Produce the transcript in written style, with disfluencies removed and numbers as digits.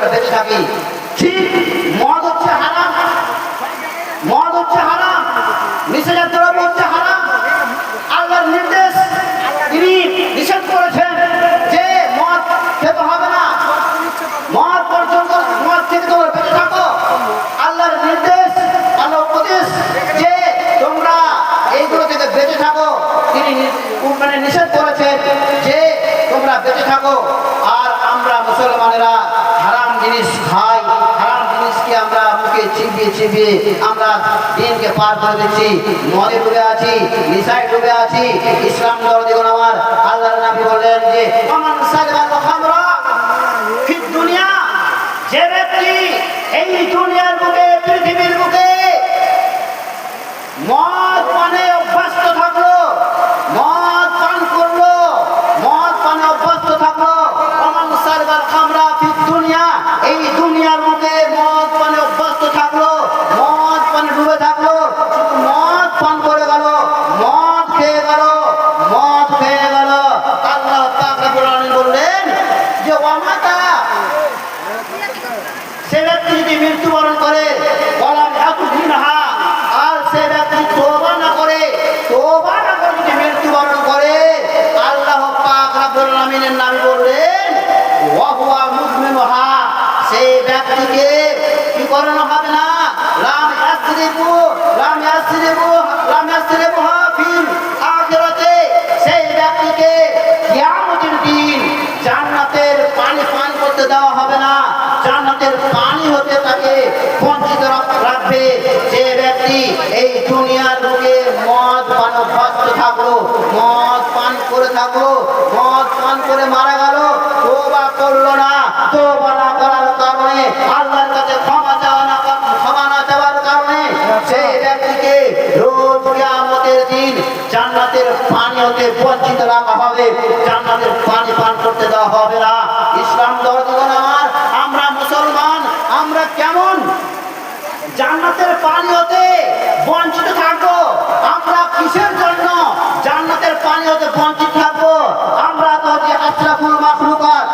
আমরা বেঁচে থাকি। ঠিক মদ হচ্ছে হারাম, মদ হচ্ছে হারাম, নিষেধাজ্ঞা দ্রব্য হচ্ছে হারাম। আল্লাহর নির্দেশ, তিনি নিষেধ করেছেন যে মদ খেতে হবে না, মদ পর্যন্ত মদ থেকে তোমরা বেঁচে থাকো। আল্লাহর নির্দেশ, আল্লাহ উপদেশ যে তোমরা এইগুলো থেকে বেঁচে থাকো, তিনি মানে নিষেধ করেছেন যে তোমরা বেঁচে থাকো। আর আমরা মুসলমানেরা হারাম জিনিস খাই, হারাম জিনিসকে আমরা মুখে চিবিয়ে চিবিয়ে আমরা দিনকে পার করে দিচ্ছি, মদে ডুবে আছি, নিশায় ডুবে আছি। ইসলাম দরদিগণ আমার, আল্লাহর নবী বললেন যে আমান সালবাল খামরা ফি দুনিয়া, যে ব্যক্তি এই দুনিয়ার বুকে, পৃথিবীর বুকে মদ পানে অভ্যস্ত থাকলো, মদ পান করলো, মদ পানে অভ্যস্ত থাকলো, আমান সালবাল খামরা ফি দুনিয়া, এই দুনিয়ার বুকে মদ পানে অভ্যস্ত থাকলো, মদ পানে ডুবে থাকলো, শুধু মদ পান করে গেল, মদ খেয়ে গেল, মদ খেয়ে গেল। আল্লাহ পাক রব্বুল আলামিন বললেন যে ওয়ামাতা, সে ব্যক্তি যদি মৃত্যুবরণ করে, বলা এতদিনহা, আর সে ব্যক্তি তওবা না করে, তওবা না করে যদি মৃত্যুবরণ করে, আল্লাহ পাক রব্বুল আলামিনের নামে বললেন ওয়া হুয়া মুজমিনুহা, সেই ব্যক্তিকে কি করানো হবে না, লাম ইয়াসরিবু, লাম ইয়াসরিবু, লাম ইয়াসরিবুহা ফিল আখিরাতে, সেই ব্যক্তিকে কিয়ামতের দিন জান্নাতের পানি পান করতে দেওয়া হবে না, জান্নাতের পানি হতে তাকে বঞ্চিত রাখবে। যে ব্যক্তি এই দুনিয়ার লোকে মদ পান অভ্যস্ত থাকলো, মদ পান করে থাকলো, মদ পান করে মারা গেল, তওবা করলো না, তওবা না করার কারণে, আল্লাহর কাছে ক্ষমা না চাওয়ার কারণে সেই ব্যক্তিকে রোজ কিয়ামতের দিন জান্নাতের পানি হতে বঞ্চিত রাখা হবে, জান্নাতের পানি পান করতে দেওয়া হবে না। ইসলাম দরদিগণ আমার, আমরা মুসলমান, আমরা কেমন জান্নাতের পানি হতে বঞ্চিত থাকবো? আমরা কিসের জন্য জান্নাতের পানি হতে বঞ্চিত থাকবো? আমরা তো হচ্ছে আশরাফুল মাখলুকাত,